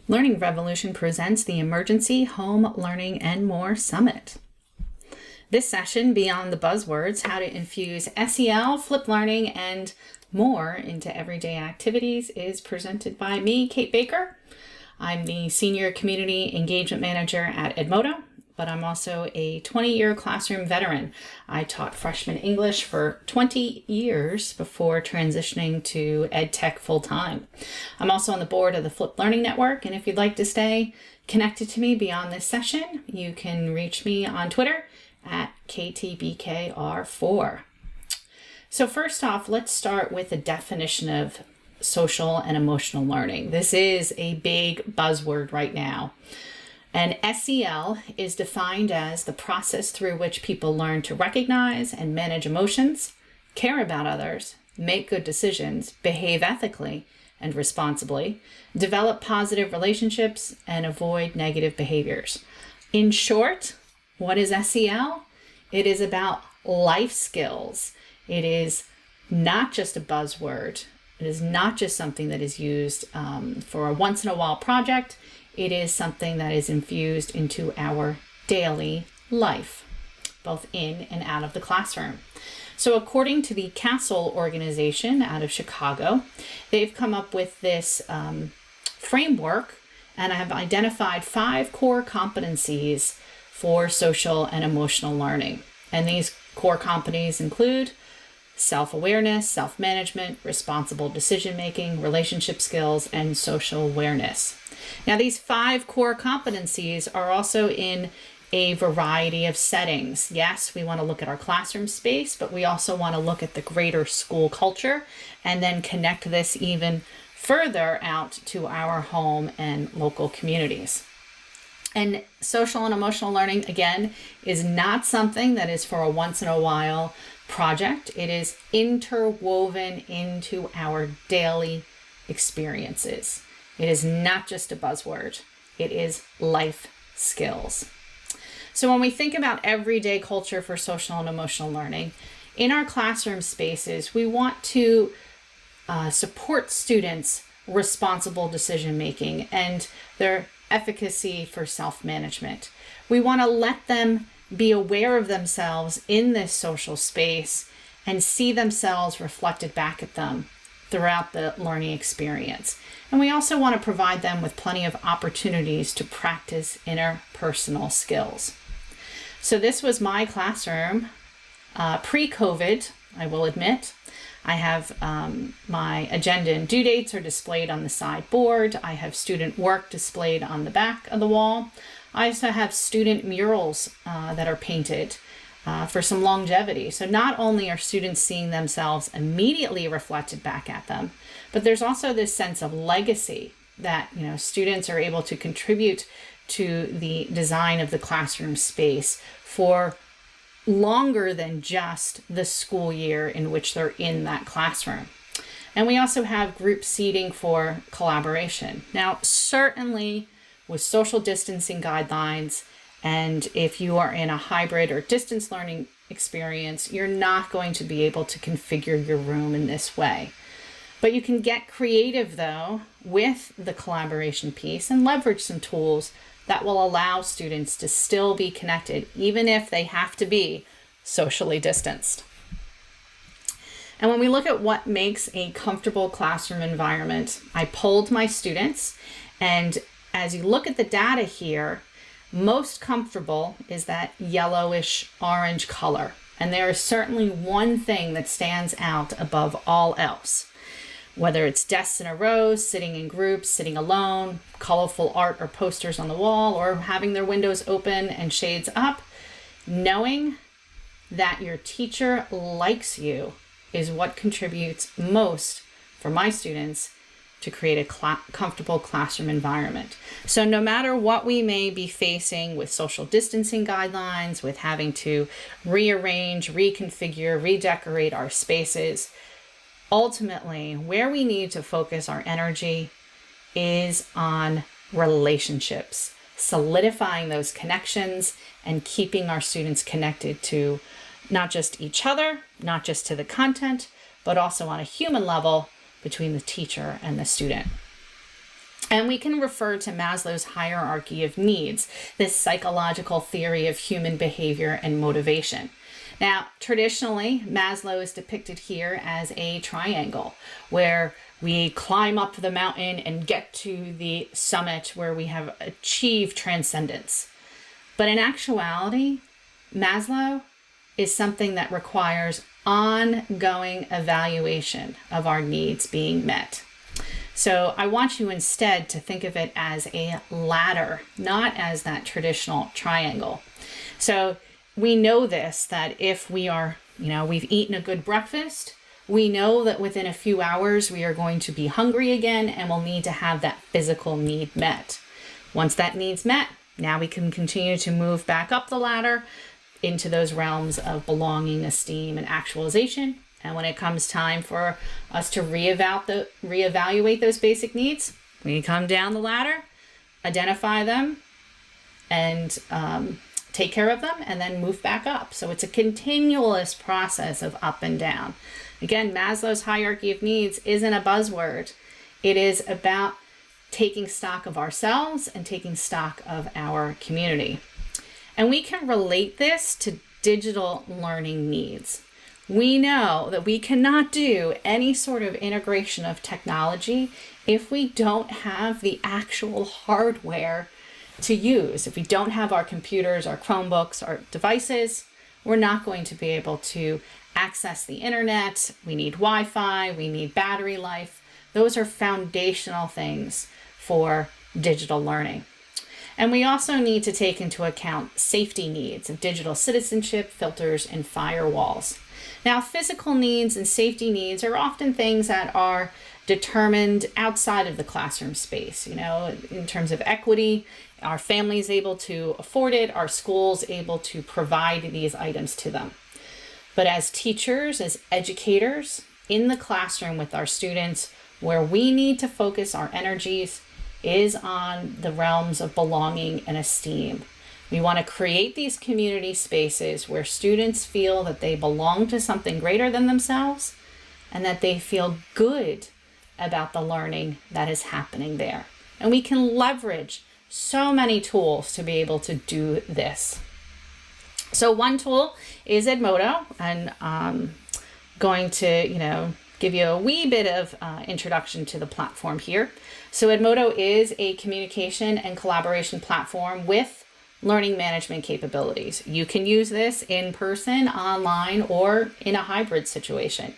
Learning Revolution presents the Emergency Home Learning and More Summit. This session, Beyond the Buzzwords, How to Infuse SEL, Flip Learning, and More into Everyday Activities, is presented by me, Kate Baker. I'm the Senior Community Engagement Manager at Edmodo, but I'm also a 20-year classroom veteran. I taught freshman English for 20 years before transitioning to ed tech full-time. I'm also on the board of the Flip Learning Network, and if you'd like to stay connected to me beyond this session, you can reach me on Twitter at KTBKR4. So first off, let's start with the definition of social and emotional learning. This is a big buzzword right now. And SEL is defined as the process through which people learn to recognize and manage emotions, care about others, make good decisions, behave ethically and responsibly, develop positive relationships, and avoid negative behaviors. In short, what is SEL? It is about life skills. It is not just a buzzword. It is not just something that is used for a once-in-a-while project. It is something that is infused into our daily life, both in and out of the classroom. So according to the Castle organization out of Chicago, they've come up with this framework and have identified 5 core competencies for social and emotional learning. And these core competencies include self-awareness, self-management, responsible decision-making, relationship skills, and social awareness. Now, these 5 core competencies are also in a variety of settings. Yes, we want to look at our classroom space, but we also want to look at the greater school culture and then connect this even further out to our home and local communities. And social and emotional learning, again, is not something that is for a once-in-a-while project. It is interwoven into our daily experiences. It is not just a buzzword. It is life skills. So when we think about everyday culture for social and emotional learning, in our classroom spaces, we want to support students' responsible decision-making and their efficacy for self-management. We want to let them be aware of themselves in this social space and see themselves reflected back at them throughout the learning experience. And we also want to provide them with plenty of opportunities to practice interpersonal skills. So this was my classroom pre-COVID, I will admit. I have my agenda and due dates are displayed on the side board. I have student work displayed on the back of the wall. I also have student murals that are painted for some longevity. So not only are students seeing themselves immediately reflected back at them, but there's also this sense of legacy that, students are able to contribute to the design of the classroom space for longer than just the school year in which they're in that classroom. And we also have group seating for collaboration. Now, certainly with social distancing guidelines, and if you are in a hybrid or distance learning experience, you're not going to be able to configure your room in this way. But you can get creative, though, with the collaboration piece and leverage some tools that will allow students to still be connected, even if they have to be socially distanced. And when we look at what makes a comfortable classroom environment, I polled my students, and as you look at the data here, most comfortable is that yellowish orange color. And there is certainly one thing that stands out above all else. Whether it's desks in a row, sitting in groups, sitting alone, colorful art or posters on the wall, or having their windows open and shades up, knowing that your teacher likes you is what contributes most for my students to create a comfortable classroom environment. So no matter what we may be facing with social distancing guidelines, with having to rearrange, reconfigure, redecorate our spaces, ultimately where we need to focus our energy is on relationships, solidifying those connections and keeping our students connected to not just each other, not just to the content, but also on a human level between the teacher and the student. And we can refer to Maslow's hierarchy of needs, this psychological theory of human behavior and motivation. Now, traditionally, Maslow is depicted here as a triangle where we climb up the mountain and get to the summit where we have achieved transcendence. But in actuality, Maslow is something that requires ongoing evaluation of our needs being met. So I want you instead to think of it as a ladder, not as that traditional triangle. So we know this, that if we are, we've eaten a good breakfast, we know that within a few hours we are going to be hungry again and we'll need to have that physical need met. Once that need's met, now we can continue to move back up the ladder into those realms of belonging, esteem, and actualization. And when it comes time for us to reevaluate those basic needs, we come down the ladder, identify them, and take care of them, and then move back up. So it's a continuous process of up and down. Again, Maslow's hierarchy of needs isn't a buzzword. It is about taking stock of ourselves and taking stock of our community. And we can relate this to digital learning needs. We know that we cannot do any sort of integration of technology if we don't have the actual hardware to use. If we don't have our computers, our Chromebooks, our devices, we're not going to be able to access the internet. We need Wi-Fi, we need battery life. Those are foundational things for digital learning. And we also need to take into account safety needs of digital citizenship, filters, and firewalls. Now, physical needs and safety needs are often things that are determined outside of the classroom space. In terms of equity, our families able to afford it, our schools able to provide these items to them. But as teachers, as educators in the classroom with our students, where we need to focus our energies is on the realms of belonging and esteem. We want to create these community spaces where students feel that they belong to something greater than themselves and that they feel good about the learning that is happening there. And we can leverage so many tools to be able to do this. So one tool is Edmodo, and I'm going to, give you a wee bit of introduction to the platform here. So Edmodo is a communication and collaboration platform with learning management capabilities. You can use this in person, online, or in a hybrid situation.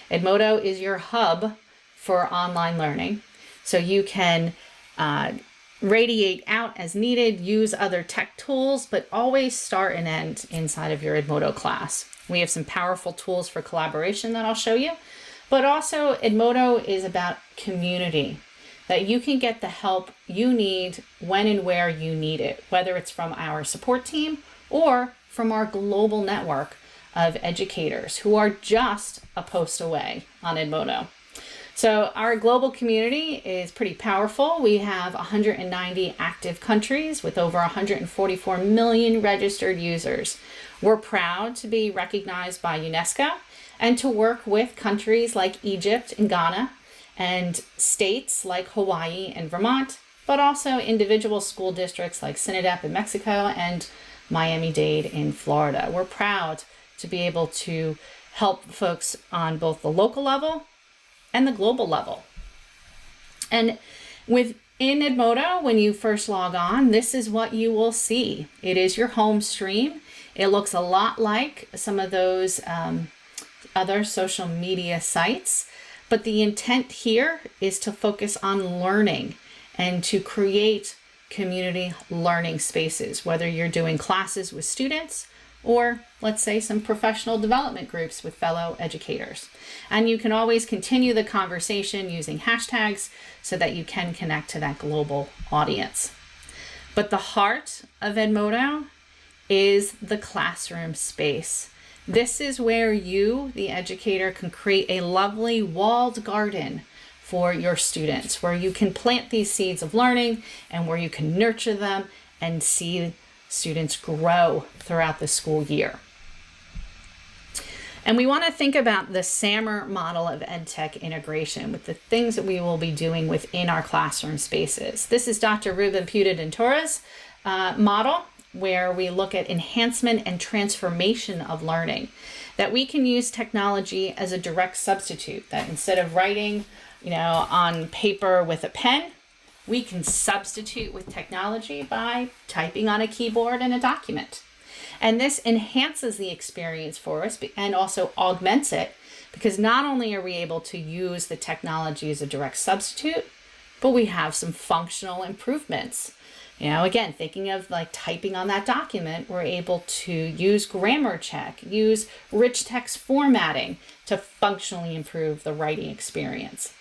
Edmodo is your hub for online learning. So you can radiate out as needed, use other tech tools, but always start and end inside of your Edmodo class. We have some powerful tools for collaboration that I'll show you, but also Edmodo is about community, that you can get the help you need when and where you need it, whether it's from our support team or from our global network of educators who are just a post away on Edmodo. So our global community is pretty powerful. We have 190 active countries with over 144 million registered users. We're proud to be recognized by UNESCO and to work with countries like Egypt and Ghana and states like Hawaii and Vermont, but also individual school districts like Sinodep in Mexico and Miami-Dade in Florida. We're proud to be able to help folks on both the local level and the global level. And within Edmodo, when you first log on, this is what you will see. It is your home stream. It looks a lot like some of those other social media sites, but the intent here is to focus on learning and to create community learning spaces, whether you're doing classes with students or let's say some professional development groups with fellow educators. And you can always continue the conversation using hashtags so that you can connect to that global audience. But the heart of Edmodo is the classroom space. This is where you, the educator, can create a lovely walled garden for your students, where you can plant these seeds of learning and where you can nurture them and see students grow throughout the school year. And we want to think about the SAMR model of EdTech integration with the things that we will be doing within our classroom spaces. This is Dr. Ruben Puda-Dentura's model, where we look at enhancement and transformation of learning, that we can use technology as a direct substitute, that instead of writing, on paper with a pen, we can substitute with technology by typing on a keyboard in a document. And this enhances the experience for us and also augments it, because not only are we able to use the technology as a direct substitute, but we have some functional improvements. Again, thinking of like typing on that document, we're able to use grammar check, use rich text formatting to functionally improve the writing experience.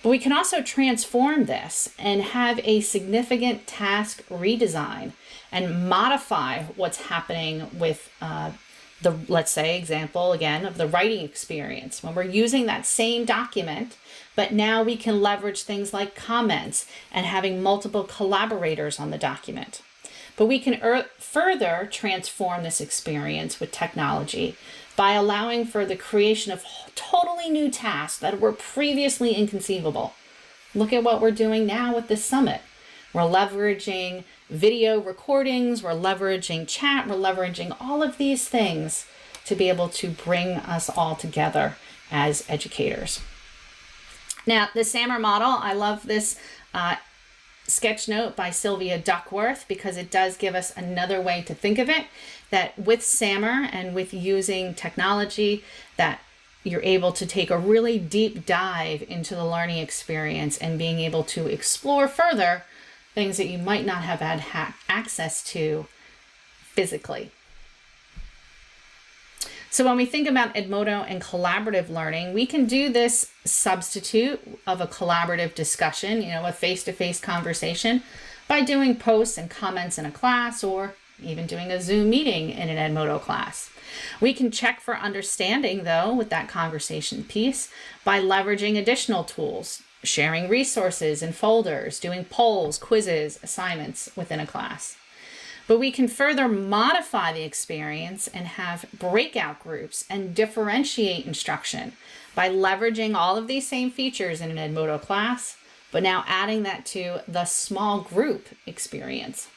But we can also transform this and have a significant task redesign and modify what's happening with let's say, example again of the writing experience. When we're using that same document, but now we can leverage things like comments and having multiple collaborators on the document. But we can further transform this experience with technology by allowing for the creation of totally new tasks that were previously inconceivable. Look at what we're doing now with this summit. We're leveraging video recordings, we're leveraging chat, we're leveraging all of these things to be able to bring us all together as educators. Now, the SAMR model, I love this sketch note by Sylvia Duckworth, because it does give us another way to think of it, that with SAMR and with using technology, that you're able to take a really deep dive into the learning experience and being able to explore further things that you might not have had access to physically. So when we think about Edmodo and collaborative learning, we can do this substitute of a collaborative discussion, a face-to-face conversation, by doing posts and comments in a class, or even doing a Zoom meeting in an Edmodo class. We can check for understanding, though, with that conversation piece by leveraging additional tools, sharing resources and folders, doing polls, quizzes, assignments within a class. But we can further modify the experience and have breakout groups and differentiate instruction by leveraging all of these same features in an Edmodo class, but now adding that to the small group experience.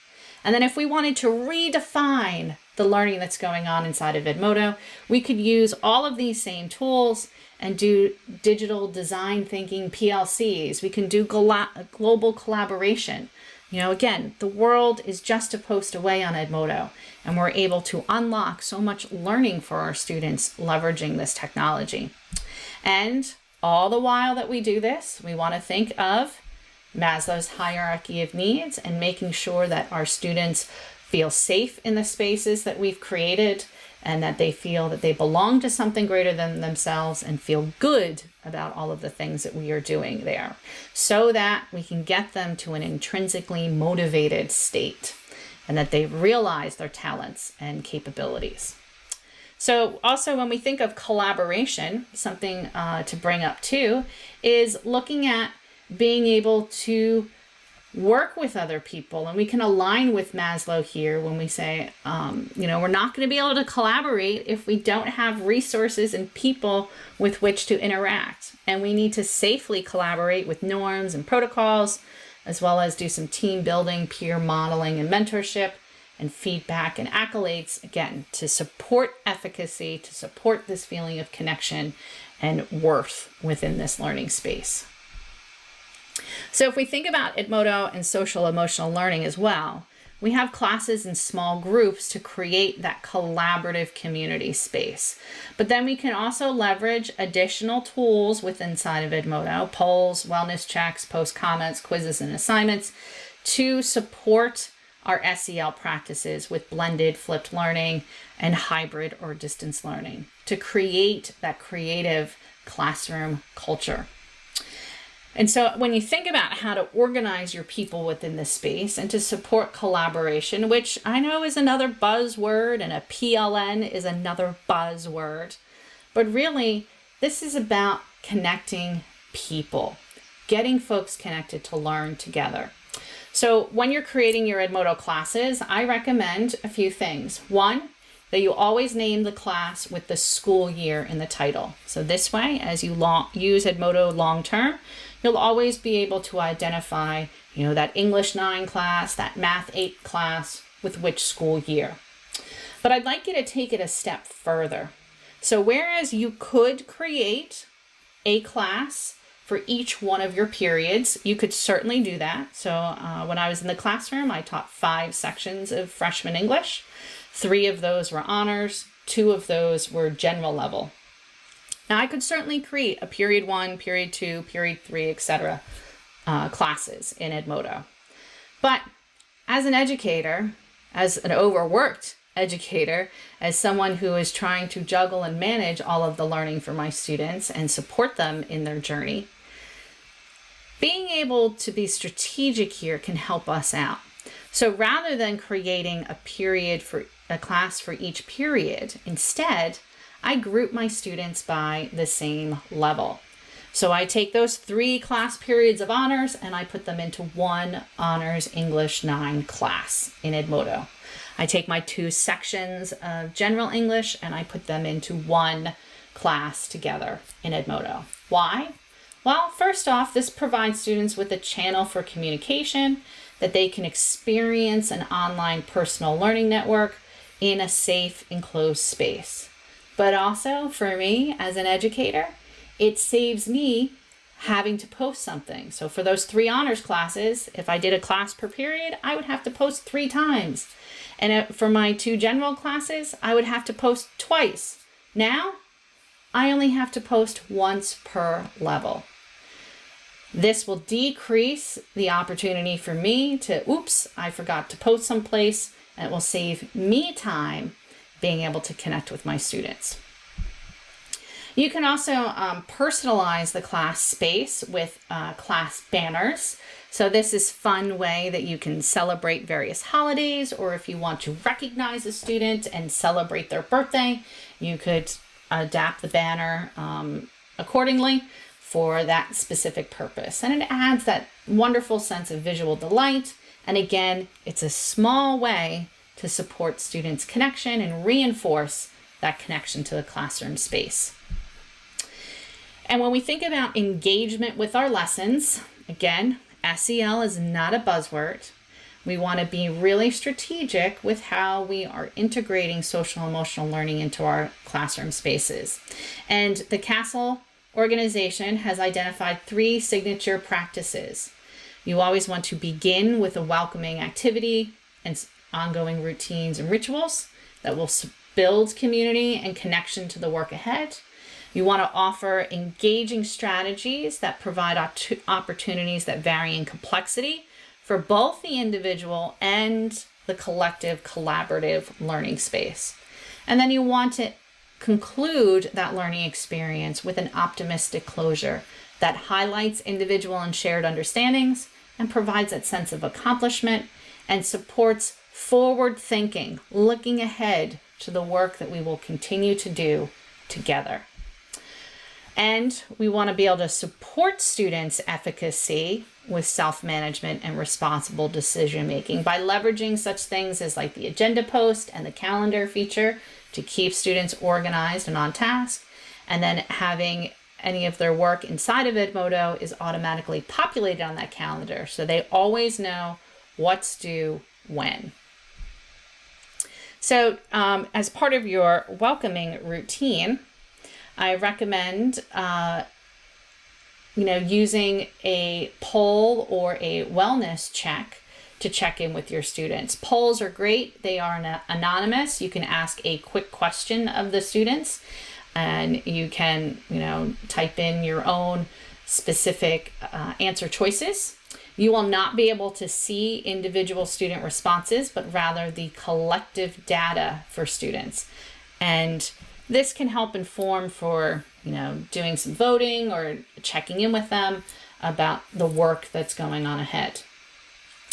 And then if we wanted to redefine the learning that's going on inside of Edmodo, we could use all of these same tools and do digital design thinking PLCs. We can do global collaboration. Again, the world is just a post away on Edmodo, and we're able to unlock so much learning for our students leveraging this technology. And all the while that we do this, we want to think of Maslow's hierarchy of needs and making sure that our students feel safe in the spaces that we've created, and that they feel that they belong to something greater than themselves and feel good about all of the things that we are doing there, so that we can get them to an intrinsically motivated state and that they realize their talents and capabilities. So also when we think of collaboration, something to bring up too is looking at being able to work with other people. And we can align with Maslow here when we say, we're not going to be able to collaborate if we don't have resources and people with which to interact. And we need to safely collaborate with norms and protocols, as well as do some team building, peer modeling, and mentorship, and feedback and accolades, again, to support efficacy, to support this feeling of connection and worth within this learning space. So if we think about Edmodo and social emotional learning as well, we have classes in small groups to create that collaborative community space. But then we can also leverage additional tools within inside of Edmodo, polls, wellness checks, post comments, quizzes, and assignments to support our SEL practices with blended, flipped learning and hybrid or distance learning to create that creative classroom culture. And so when you think about how to organize your people within this space and to support collaboration, which I know is another buzzword and a PLN is another buzzword, but really this is about connecting people, getting folks connected to learn together. So when you're creating your Edmodo classes, I recommend a few things. One, that you always name the class with the school year in the title. So this way, as you use Edmodo long-term, you'll always be able to identify, that English 9 class, that Math 8 class, with which school year. But I'd like you to take it a step further. So whereas you could create a class for each one of your periods, you could certainly do that. So when I was in the classroom, I taught 5 sections of freshman English. 3 of those were honors, 2 of those were general level. Now I could certainly create a period 1, period 2, period 3, etc. Classes in Edmodo. But as an educator, as an overworked educator, as someone who is trying to juggle and manage all of the learning for my students and support them in their journey, being able to be strategic here can help us out. So rather than creating a class for each period, instead, I group my students by the same level. So I take those 3 class periods of honors and I put them into one honors English 9 class in Edmodo. I take my 2 sections of general English and I put them into one class together in Edmodo. Why? Well, first off, this provides students with a channel for communication, that they can experience an online personal learning network in a safe, enclosed space. But also, for me as an educator, it saves me having to post something. So for those 3 honors classes, if I did a class per period, I would have to post 3 times. And for my 2 general classes, I would have to post twice. Now, I only have to post once per level. This will decrease the opportunity for me to, oops, I forgot to post someplace, and it will save me time being able to connect with my students. You can also personalize the class space with class banners. So this is a fun way that you can celebrate various holidays, or if you want to recognize a student and celebrate their birthday, you could adapt the banner accordingly for that specific purpose. And it adds that wonderful sense of visual delight. And again, it's a small way to support students' connection and reinforce that connection to the classroom space. And when we think about engagement with our lessons, again, SEL is not a buzzword. We want to be really strategic with how we are integrating social emotional learning into our classroom spaces. And the CASEL organization has identified 3 signature practices. You always want to begin with a welcoming activity and ongoing routines and rituals that will build community and connection to the work ahead. You want to offer engaging strategies that provide opportunities that vary in complexity for both the individual and the collective collaborative learning space. And then you want to conclude that learning experience with an optimistic closure that highlights individual and shared understandings and provides that sense of accomplishment and supports forward thinking, looking ahead to the work that we will continue to do together. And we want to be able to support students' efficacy with self-management and responsible decision-making by leveraging such things as like the agenda post and the calendar feature to keep students organized and on task, and then having any of their work inside of Edmodo is automatically populated on that calendar so they always know what's due when. So as part of your welcoming routine, I recommend using a poll or a wellness check to check in with your students. Polls are great. They are anonymous. You can ask a quick question of the students, and you can type in your own specific answer choices. You will not be able to see individual student responses, but rather the collective data for students. And this can help inform for, doing some voting or checking in with them about the work that's going on ahead.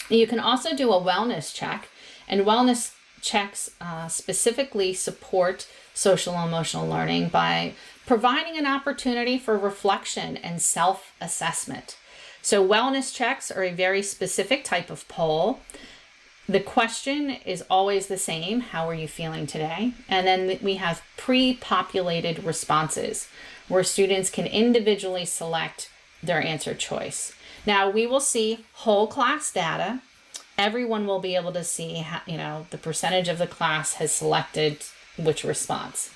You can also do a wellness check, and wellness checks specifically support social and emotional learning by providing an opportunity for reflection and self-assessment. So wellness checks are a very specific type of poll The question is always the same. How are you feeling today? And then we have pre-populated responses where students can individually select their answer choice. Now we will see whole class data. Everyone will be able to see how, the percentage of the class has selected which response.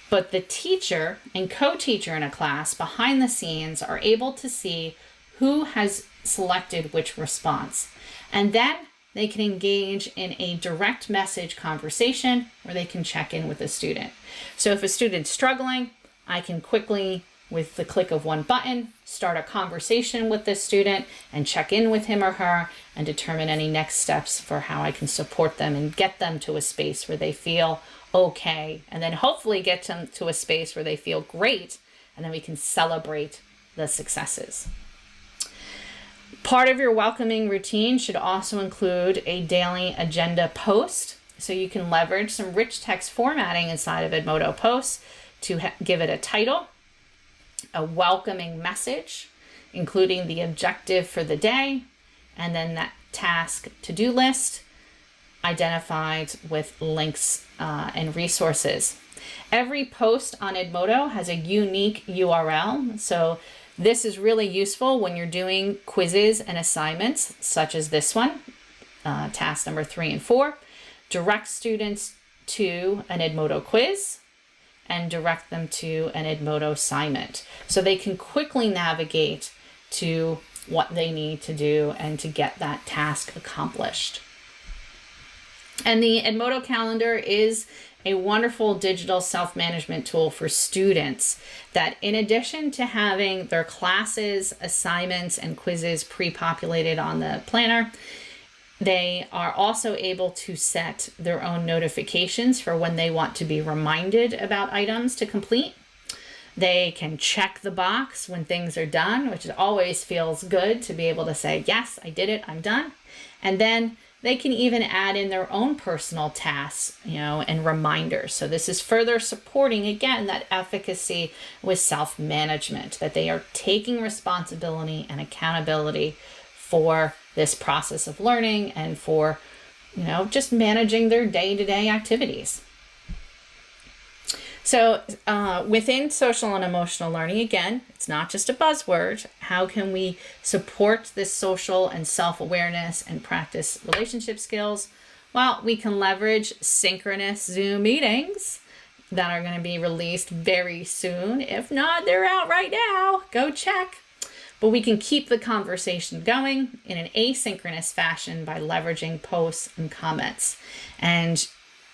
But the teacher and co-teacher in a class behind the scenes are able to see who has selected which response. And then they can engage in a direct message conversation where they can check in with the student. So if a student's struggling, I can quickly, with the click of one button, start a conversation with this student and check in with him or her and determine any next steps for how I can support them and get them to a space where they feel okay, and then hopefully get them to a space where they feel great, and then we can celebrate the successes. Part of your welcoming routine should also include a daily agenda post, so you can leverage some rich text formatting inside of Edmodo posts to give it a title, a welcoming message, including the objective for the day, and then that task to-do list identified with links and resources. Every post on Edmodo has a unique URL, so this is really useful when you're doing quizzes and assignments, such as this one, task number 3 and 4. Direct students to an Edmodo quiz and direct them to an Edmodo assignment, so they can quickly navigate to what they need to do and to get that task accomplished. And the Edmodo calendar is a wonderful digital self-management tool for students that, in addition to having their classes, assignments, and quizzes pre-populated on the planner, they are also able to set their own notifications for when they want to be reminded about items to complete. They can check the box when things are done, which always feels good to be able to say, yes, I did it, I'm done. And then they can even add in their own personal tasks, and reminders. So this is further supporting, again, that efficacy with self-management, that they are taking responsibility and accountability for this process of learning and for, just managing their day-to-day activities. So within social and emotional learning, again, it's not just a buzzword. How can we support this social and self-awareness and practice relationship skills? Well, we can leverage synchronous Zoom meetings that are going to be released very soon. If not, they're out right now. Go check. But we can keep the conversation going in an asynchronous fashion by leveraging posts and comments. And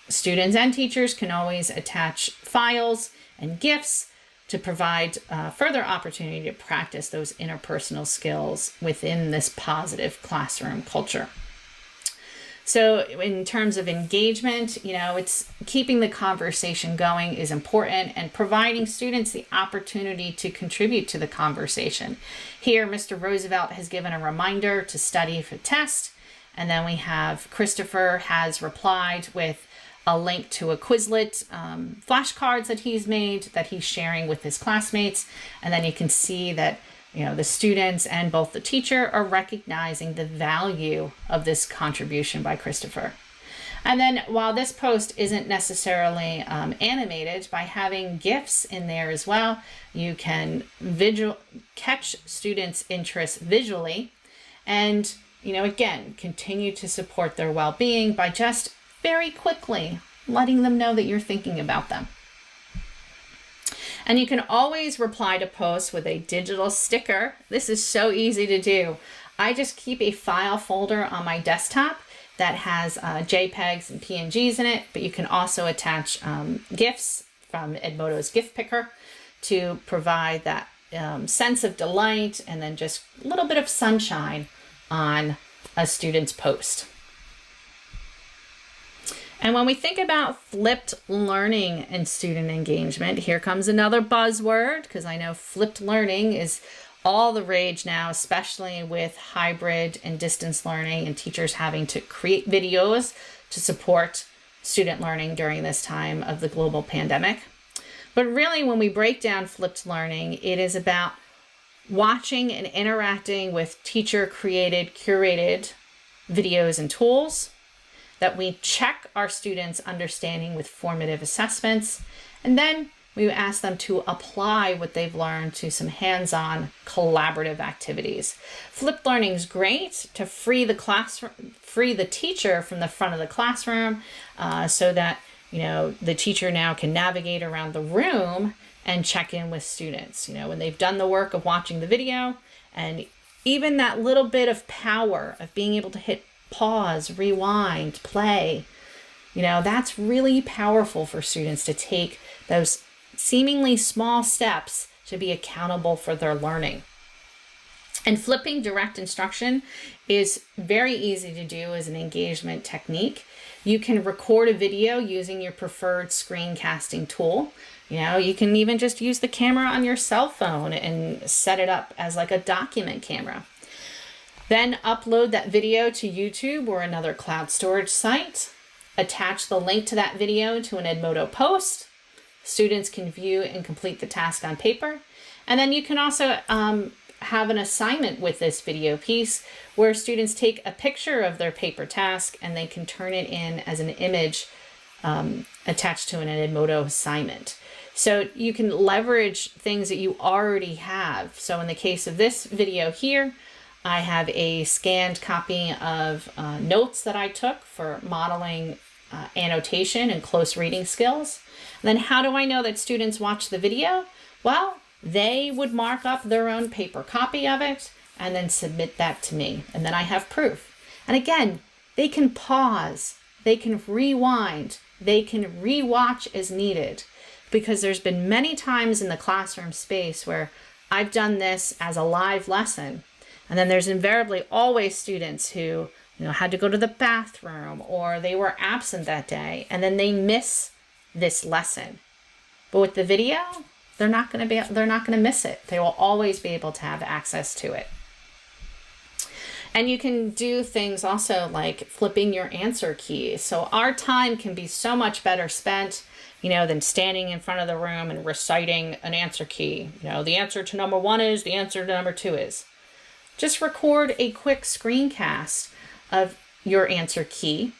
students and teachers can always attach files and GIFs to provide further opportunity to practice those interpersonal skills within this positive classroom culture. So in terms of engagement, it's keeping the conversation going is important, and providing students the opportunity to contribute to the conversation. Here, Mr. Roosevelt has given a reminder to study for test, and then we have Christopher has replied with a link to a Quizlet flashcards that he's made that he's sharing with his classmates. And then you can see that the students and both the teacher are recognizing the value of this contribution by Christopher. And then while this post isn't necessarily animated, by having GIFs in there as well, you can catch students' interest visually and, again, continue to support their well-being by just very quickly letting them know that you're thinking about them. And you can always reply to posts with a digital sticker. This is so easy to do. I just keep a file folder on my desktop that has JPEGs and PNGs in it, but you can also attach GIFs from Edmodo's gift picker to provide that sense of delight and then just a little bit of sunshine on a student's post. And when we think about flipped learning and student engagement, here comes another buzzword, because I know flipped learning is all the rage now, especially with hybrid and distance learning and teachers having to create videos to support student learning during this time of the global pandemic. But really, when we break down flipped learning, it is about watching and interacting with teacher-created, curated videos and tools, that we check our students' understanding with formative assessments, and then we ask them to apply what they've learned to some hands-on collaborative activities. Flipped learning is great to free the teacher from the front of the classroom, so that the teacher now can navigate around the room and check in with students. When they've done the work of watching the video, and even that little bit of power of being able to hit pause, rewind, play, that's really powerful for students to take those seemingly small steps to be accountable for their learning. And flipping direct instruction is very easy to do as an engagement technique. You can record a video using your preferred screencasting tool. You can even just use the camera on your cell phone and set it up as like a document camera. Then upload that video to YouTube or another cloud storage site. Attach the link to that video to an Edmodo post. Students can view and complete the task on paper. And then you can also have an assignment with this video piece where students take a picture of their paper task and they can turn it in as an image attached to an Edmodo assignment. So you can leverage things that you already have. So in the case of this video here, I have a scanned copy of notes that I took for modeling annotation and close reading skills. And then how do I know that students watch the video? Well, they would mark up their own paper copy of it and then submit that to me. And then I have proof. And again, they can pause, they can rewind, they can rewatch as needed, because there's been many times in the classroom space where I've done this as a live lesson. And then there's invariably always students who had to go to the bathroom or they were absent that day, and then they miss this lesson. But with the video, they're not going to miss it. They will always be able to have access to it. And you can do things also like flipping your answer key. So our time can be so much better spent, than standing in front of the room and reciting an answer key. The answer to number 1 is, the answer to number 2 is. Just record a quick screencast of your answer key,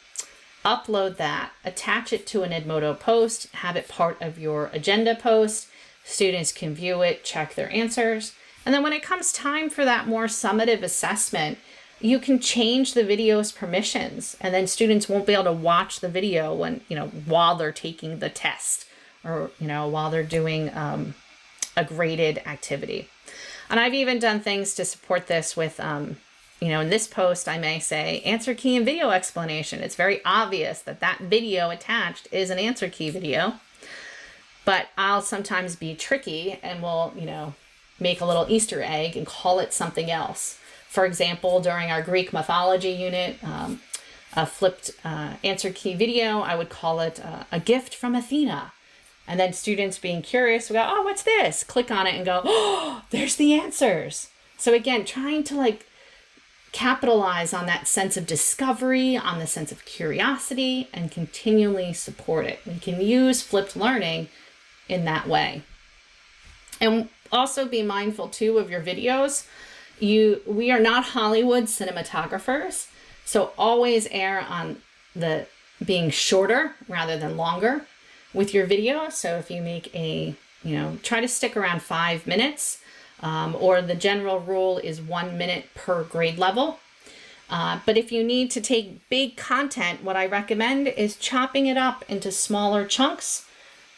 upload that, attach it to an Edmodo post, have it part of your agenda post. Students can view it, check their answers. And then when it comes time for that more summative assessment, you can change the video's permissions, and then students won't be able to watch the video when, while they're taking the test or, while they're doing a graded activity. And I've even done things to support this with, in this post, I may say answer key and video explanation. It's very obvious that that video attached is an answer key video, but I'll sometimes be tricky and will, make a little Easter egg and call it something else. For example, during our Greek mythology unit, a flipped answer key video, I would call it a gift from Athena. And then students being curious would go, oh, what's this? Click on it and go, oh, there's the answers. So again, trying to capitalize on that sense of discovery, on the sense of curiosity, and continually support it. We can use flipped learning in that way. And also be mindful too of your videos. We are not Hollywood cinematographers, so always err on the being shorter rather than longer with your video. So if you make try to stick around 5 minutes, or the general rule is 1 minute per grade level. But if you need to take big content, what I recommend is chopping it up into smaller chunks,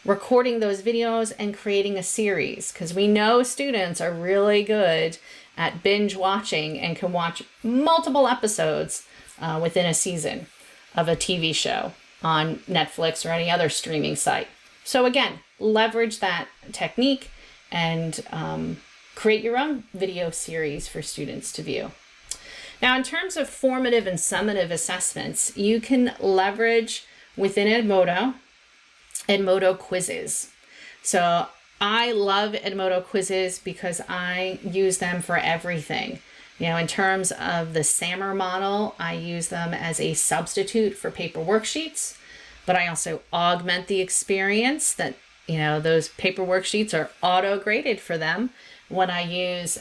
recording those videos and creating a series, because we know students are really good at binge watching and can watch multiple episodes within a season of a TV show on Netflix or any other streaming site. So again, leverage that technique and create your own video series for students to view. Now, in terms of formative and summative assessments, you can leverage within Edmodo quizzes. So I love Edmodo quizzes because I use them for everything. In terms of the SAMR model, I use them as a substitute for paper worksheets, but I also augment the experience that, those paper worksheets are auto-graded for them when I use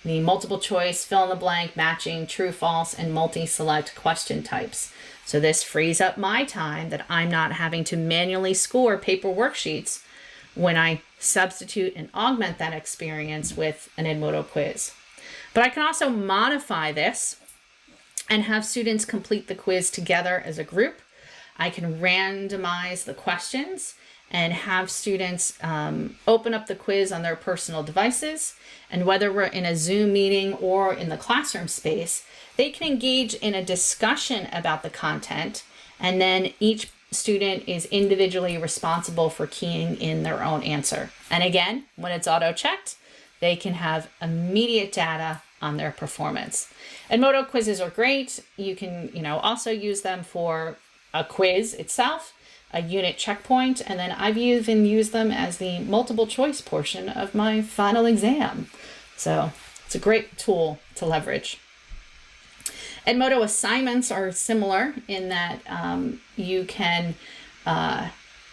the multiple choice, fill in the blank, matching, true, false, and multi-select question types. So this frees up my time that I'm not having to manually score paper worksheets when I substitute and augment that experience with an Edmodo quiz. But I can also modify this and have students complete the quiz together as a group. I can randomize the questions and have students open up the quiz on their personal devices. And whether we're in a Zoom meeting or in the classroom space, they can engage in a discussion about the content, and then each student is individually responsible for keying in their own answer. And again, when it's auto-checked, they can have immediate data on their performance. Edmodo quizzes are great. You can, also use them for a quiz itself, a unit checkpoint, and then I've even used them as the multiple choice portion of my final exam. So it's a great tool to leverage. Edmodo assignments are similar in that you can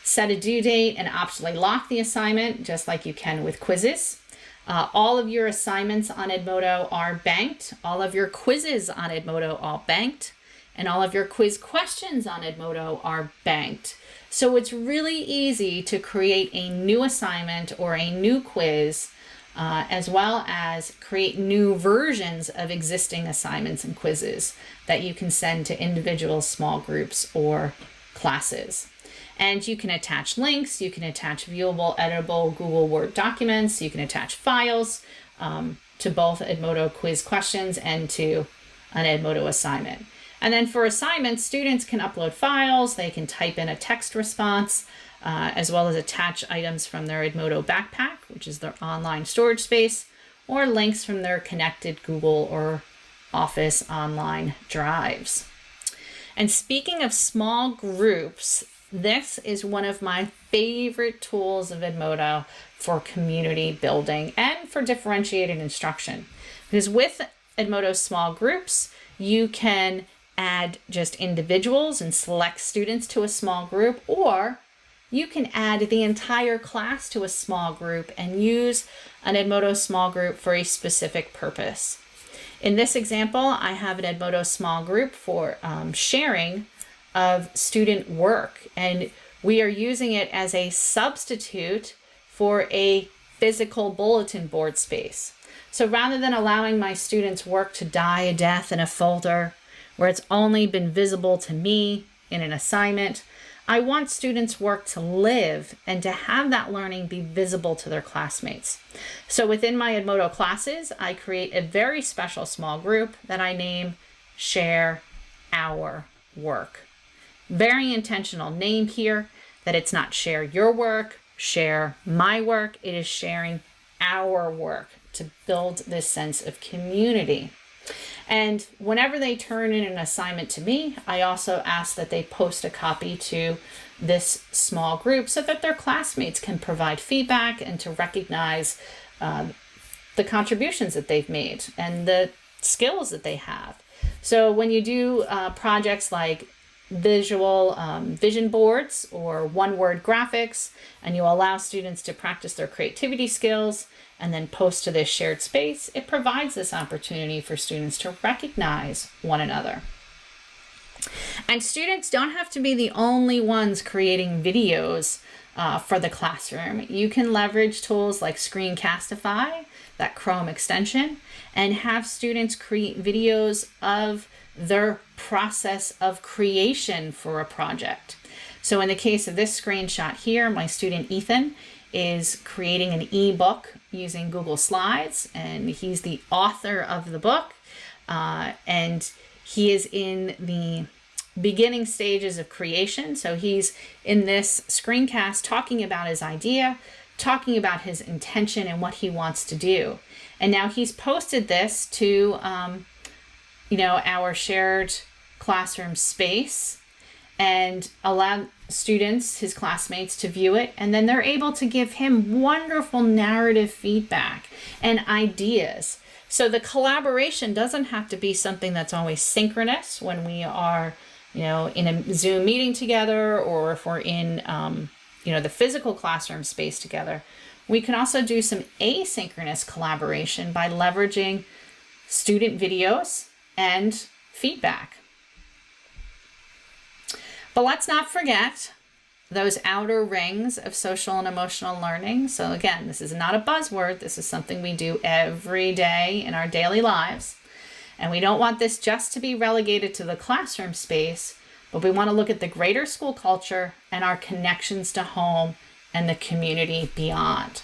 set a due date and optionally lock the assignment, just like you can with quizzes. All of your assignments on Edmodo are banked. All of your quizzes on Edmodo are banked. And all of your quiz questions on Edmodo are banked. So it's really easy to create a new assignment or a new quiz, as well as create new versions of existing assignments and quizzes that you can send to individual small groups or classes. And you can attach links, you can attach viewable, editable Google Word documents, you can attach files to both Edmodo quiz questions and to an Edmodo assignment. And then for assignments, students can upload files, they can type in a text response, as well as attach items from their Edmodo backpack, which is their online storage space, or links from their connected Google or Office online drives. And speaking of small groups, this is one of my favorite tools of Edmodo for community building and for differentiated instruction. Because with Edmodo small groups, you can add just individuals and select students to a small group, or you can add the entire class to a small group and use an Edmodo small group for a specific purpose. In this example, I have an Edmodo small group for sharing of student work, and we are using it as a substitute for a physical bulletin board space. So rather than allowing my students' work to die a death in a folder where it's only been visible to me in an assignment, I want students' work to live and to have that learning be visible to their classmates. So within my Edmodo classes, I create a very special small group that I name Share Our Work. Very intentional name here, that it's not share your work, share my work. It is sharing our work to build this sense of community. And whenever they turn in an assignment to me, I also ask that they post a copy to this small group so that their classmates can provide feedback and to recognize the contributions that they've made and the skills that they have. So when you do projects like vision boards or one-word graphics, and you allow students to practice their creativity skills and then post to this shared space, it provides this opportunity for students to recognize one another. And students don't have to be the only ones creating videos for the classroom. You can leverage tools like Screencastify, that Chrome extension, and have students create videos of their process of creation for a project. So in the case of this screenshot here, my student Ethan is creating an ebook using Google Slides, and he's the author of the book, and he is in the beginning stages of creation. So he's in this screencast talking about his idea, talking about his intention and what he wants to do. And now he's posted this to our shared classroom space and allowed students, his classmates, to view it. And then they're able to give him wonderful narrative feedback and ideas. So the collaboration doesn't have to be something that's always synchronous when we are, in a Zoom meeting together, or if we're in, the physical classroom space together. We can also do some asynchronous collaboration by leveraging student videos and feedback. But let's not forget those outer rings of social and emotional learning. So again, this is not a buzzword. This is something we do every day in our daily lives. And we don't want this just to be relegated to the classroom space, but we want to look at the greater school culture and our connections to home and the community beyond.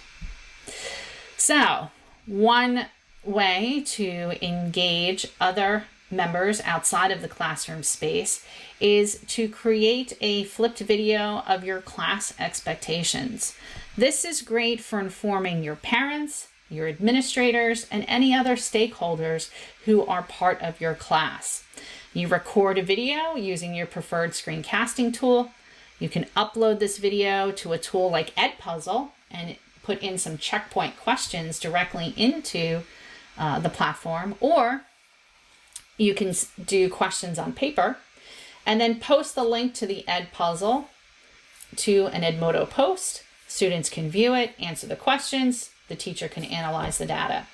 So, one way to engage other members outside of the classroom space is to create a flipped video of your class expectations. This is great for informing your parents, your administrators, and any other stakeholders who are part of your class. You record a video using your preferred screencasting tool. You can upload this video to a tool like Edpuzzle and put in some checkpoint questions directly into the platform, or you can do questions on paper and then post the link to the Edpuzzle to an Edmodo post. Students can view it, answer the questions, the teacher can analyze the data.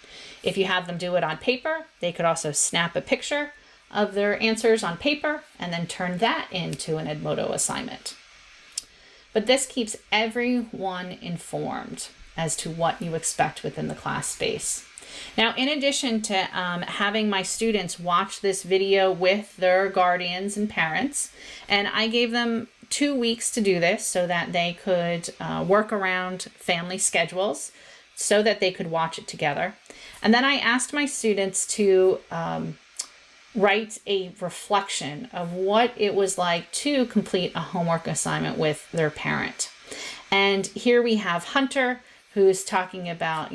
If you have them do it on paper, they could also snap a picture of their answers on paper and then turn that into an Edmodo assignment. But this keeps everyone informed as to what you expect within the class space. Now, in addition to having my students watch this video with their guardians and parents, and I gave them 2 weeks to do this so that they could work around family schedules so that they could watch it together. And then I asked my students to write a reflection of what it was like to complete a homework assignment with their parent. And here we have Hunter, who's talking about,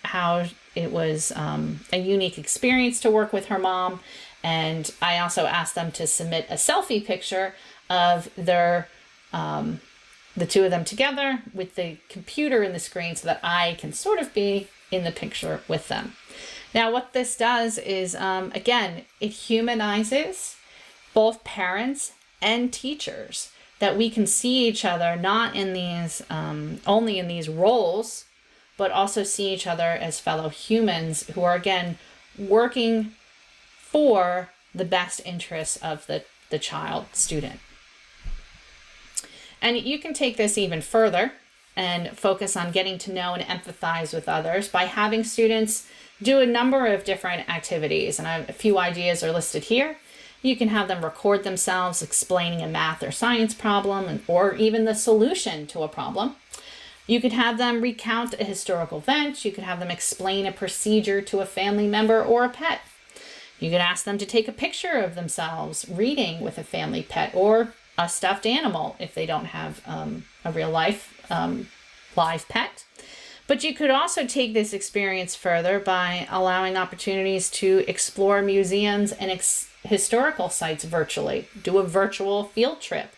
how it was a unique experience to work with her mom. And I also asked them to submit a selfie picture of their, the two of them together with the computer in the screen so that I can sort of be in the picture with them. Now, what this does is, again, it humanizes both parents and teachers, that we can see each other not in these, only in these roles, but also see each other as fellow humans who are, again, working for the best interests of the child, student. And you can take this even further and focus on getting to know and empathize with others by having students do a number of different activities. And a few ideas are listed here. You can have them record themselves explaining a math or science problem, or even the solution to a problem. You could have them recount a historical event. You could have them explain a procedure to a family member or a pet. You could ask them to take a picture of themselves reading with a family pet or a stuffed animal if they don't have a real life live pet. But you could also take this experience further by allowing opportunities to explore museums and historical sites virtually. Do a virtual field trip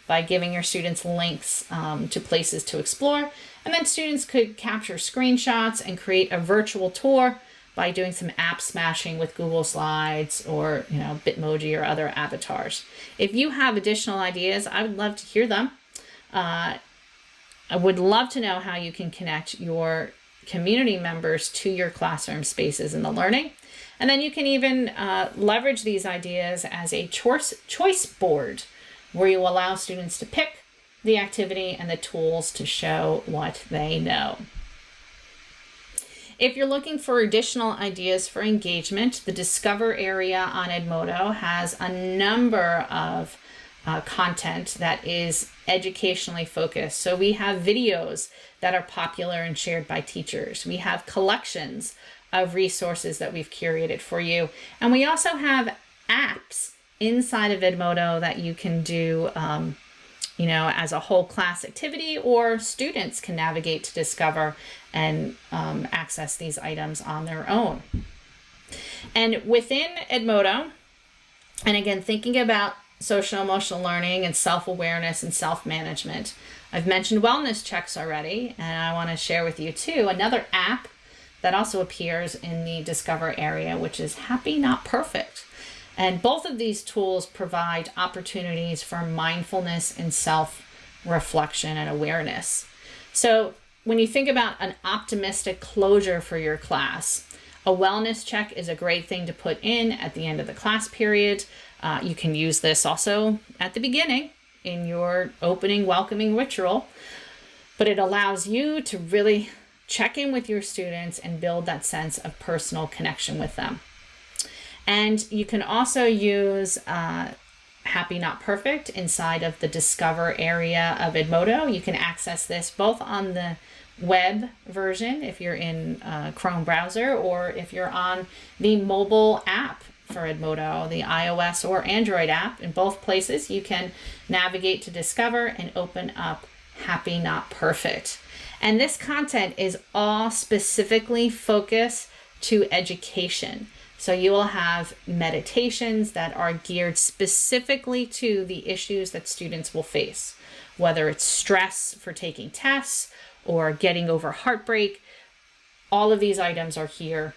by giving your students links to places to explore. And then students could capture screenshots and create a virtual tour by doing some app smashing with Google Slides or, Bitmoji or other avatars. If you have additional ideas, I would love to hear them. I would love to know how you can connect your community members to your classroom spaces in the learning. And then you can even leverage these ideas as a choice board where you allow students to pick the activity and the tools to show what they know. If you're looking for additional ideas for engagement, the Discover area on Edmodo has a number of content that is educationally focused. So we have videos that are popular and shared by teachers. We have collections of resources that we've curated for you. And we also have apps inside of Edmodo that you can do, as a whole class activity, or students can navigate to Discover and access these items on their own. And within Edmodo, and again, thinking about social emotional learning and self-awareness and self-management, I've mentioned wellness checks already, and I want to share with you too another app that also appears in the Discover area, which is Happy Not Perfect. And both of these tools provide opportunities for mindfulness and self-reflection and awareness. So when you think about an optimistic closure for your class, a wellness check is a great thing to put in at the end of the class period. You can use this also at the beginning in your opening welcoming ritual, but it allows you to really check in with your students and build that sense of personal connection with them. And you can also use Happy Not Perfect inside of the Discover area of Edmodo. You can access this both on the web version if you're in Chrome browser, or if you're on the mobile app for Edmodo, the iOS or Android app. In both places, you can navigate to Discover and open up Happy Not Perfect. And this content is all specifically focused to education. So you will have meditations that are geared specifically to the issues that students will face, whether it's stress for taking tests or getting over heartbreak. All of these items are here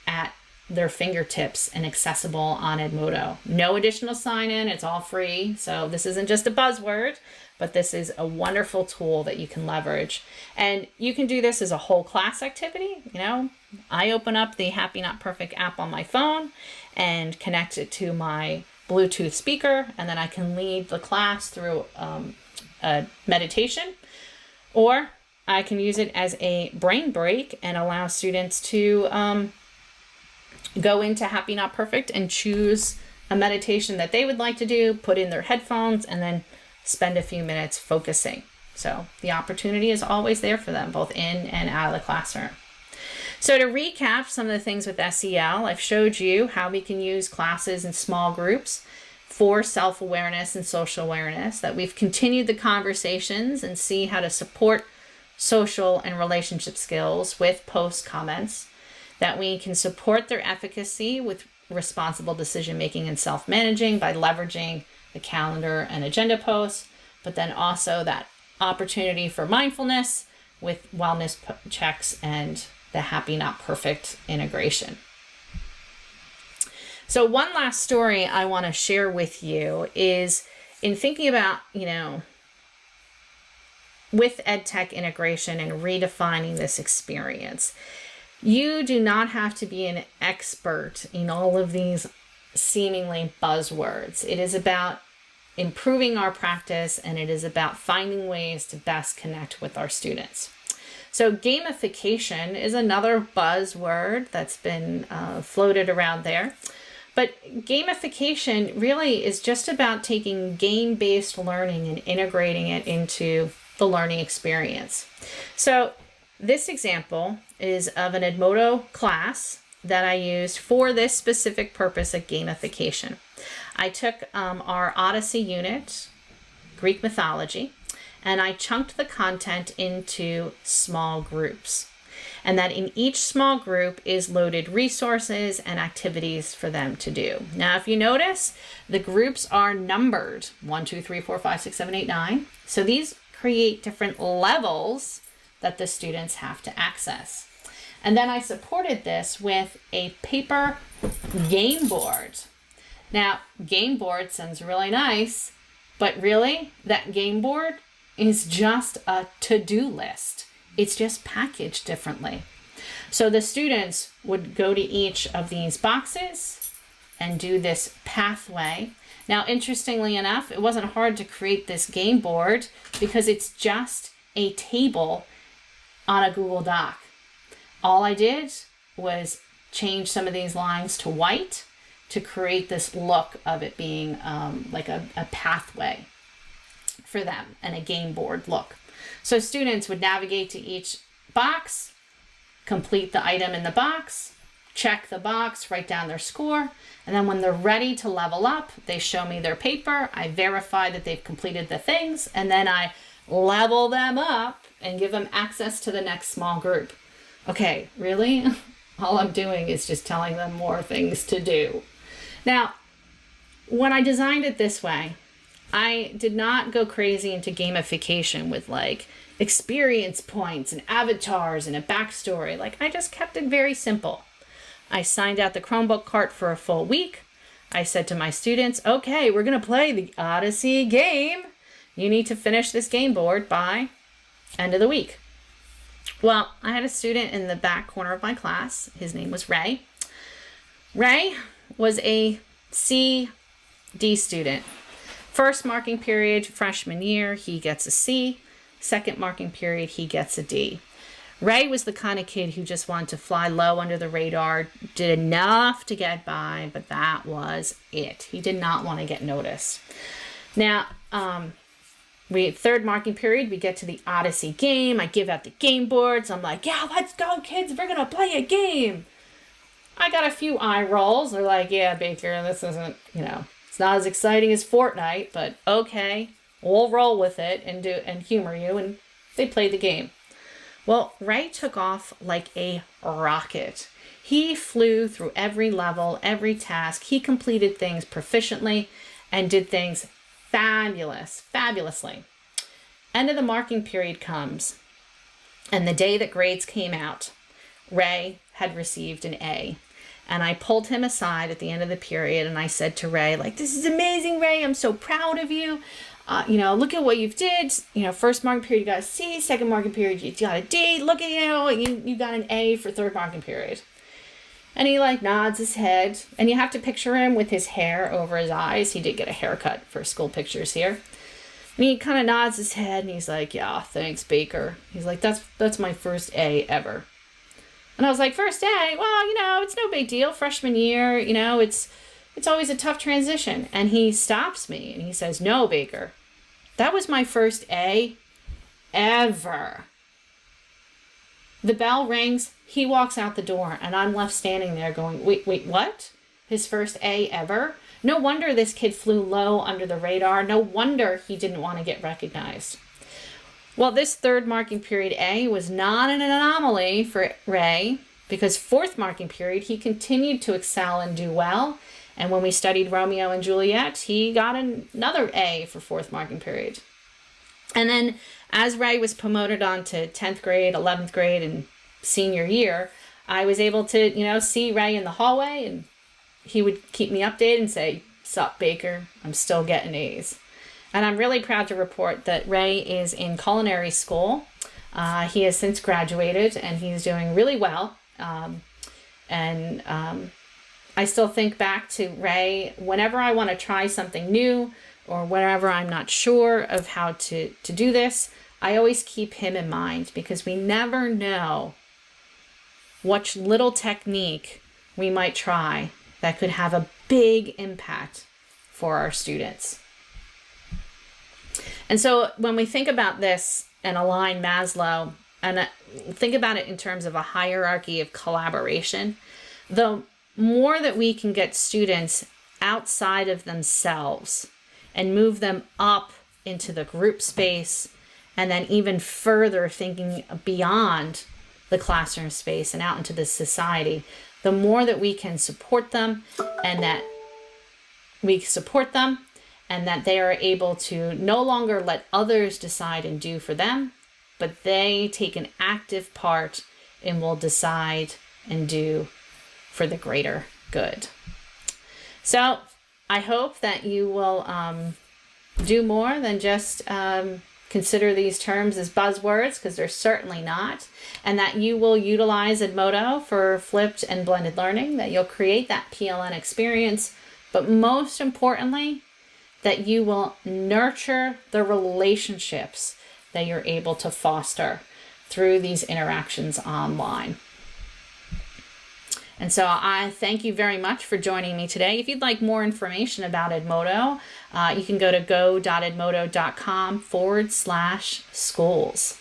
at their fingertips and accessible on Edmodo. No additional sign-in, it's all free. So this isn't just a buzzword, but this is a wonderful tool that you can leverage. And you can do this as a whole class activity. You know, I open up the Happy Not Perfect app on my phone and connect it to my Bluetooth speaker, and then I can lead the class through a meditation, or I can use it as a brain break and allow students to go into Happy Not Perfect and choose a meditation that they would like to do, put in their headphones, and then spend a few minutes focusing. So the opportunity is always there for them, both in and out of the classroom. So to recap some of the things with SEL, I've showed you how we can use classes in small groups for self-awareness and social awareness, that we've continued the conversations and see how to support social and relationship skills with post comments, that we can support their efficacy with responsible decision-making and self-managing by leveraging the calendar and agenda posts, but then also that opportunity for mindfulness with wellness checks and the Happy Not Perfect integration. So one last story I want to share with you is in thinking about, with EdTech integration and redefining this experience. You do not have to be an expert in all of these seemingly buzzwords. It is about improving our practice, and it is about finding ways to best connect with our students. So gamification is another buzzword that's been floated around there. But gamification really is just about taking game-based learning and integrating it into the learning experience. So this example is of an Edmodo class that I used for this specific purpose of gamification. I took our Odyssey unit, Greek mythology, and I chunked the content into small groups. And that in each small group is loaded resources and activities for them to do. Now, if you notice, the groups are numbered 1, 2, 3, 4, 5, 6, 7, 8, 9. So these create different levels that the students have to access. And then I supported this with a paper game board. Now, game board sounds really nice, but really that game board is just a to-do list. It's just packaged differently. So the students would go to each of these boxes and do this pathway. Now, interestingly enough, it wasn't hard to create this game board because it's just a table on a Google Doc. All I did was change some of these lines to white to create this look of it being like a pathway for them and a game board look. So students would navigate to each box, complete the item in the box, check the box, write down their score, and then when they're ready to level up, they show me their paper, I verify that they've completed the things, and then I level them up and give them access to the next small group. Okay, really? All I'm doing is just telling them more things to do. Now, when I designed it this way, I did not go crazy into gamification with like experience points and avatars and a backstory. Like, I just kept it very simple. I signed out the Chromebook cart for a full week. I said to my students, okay, we're going to play the Odyssey game. You need to finish this game board by end of the week. Well, I had a student in the back corner of my class. His name was Ray. Ray was a C, D student. First marking period, freshman year, he gets a C. Second marking period, he gets a D. Ray was the kind of kid who just wanted to fly low under the radar, did enough to get by, but that was it. He did not want to get noticed. Now, third marking period, we get to the Odyssey game. I give out the game boards. I'm like, yeah, let's go, kids. We're going to play a game. I got a few eye rolls. They're like, yeah, Baker, this isn't, it's not as exciting as Fortnite, but okay, we'll roll with it and humor you. And they played the game. Well, Ray took off like a rocket. He flew through every level, every task. He completed things proficiently and did things fabulously. End of the marking period comes, and the day that grades came out, Ray had received an A. And I pulled him aside at the end of the period, and I said to Ray, this is amazing, Ray. I'm so proud of you. Look at what you've did. First marking period, you got a C. Second marking period, you got a D. Look at, you got an A for third marking period. And he nods his head, and you have to picture him with his hair over his eyes. He did get a haircut for school pictures here. And he kind of nods his head, and he's like, yeah, thanks, Baker. He's like, that's my first A ever. And I was like, first A? Well, it's no big deal. Freshman year, it's always a tough transition. And he stops me and he says, no, Baker, that was my first A ever. The bell rings, he walks out the door, and I'm left standing there going, wait, what? His first A ever? No wonder this kid flew low under the radar. No wonder he didn't want to get recognized. Well, this third marking period A was not an anomaly for Ray, because fourth marking period, he continued to excel and do well. And when we studied Romeo and Juliet, he got another A for fourth marking period. And then as Ray was promoted on to 10th grade, 11th grade, and senior year, I was able to, see Ray in the hallway, and he would keep me updated and say, sup, Baker, I'm still getting A's. And I'm really proud to report that Ray is in culinary school. He has since graduated, and he's doing really well. I still think back to Ray whenever I want to try something new, or whenever I'm not sure of how to do this. I always keep him in mind, because we never know what little technique we might try that could have a big impact for our students. And so when we think about this and align Maslow and think about it in terms of a hierarchy of collaboration, the more that we can get students outside of themselves and move them up into the group space, and then even further thinking beyond the classroom space and out into the society, the more that we can support them, and that they are able to no longer let others decide and do for them, but they take an active part and will decide and do for the greater good. So I hope that you will do more than just consider these terms as buzzwords, because they're certainly not, and that you will utilize Edmodo for flipped and blended learning, that you'll create that PLN experience, but most importantly, that you will nurture the relationships that you're able to foster through these interactions online. And so I thank you very much for joining me today. If you'd like more information about Edmodo, you can go to go.edmodo.com/schools.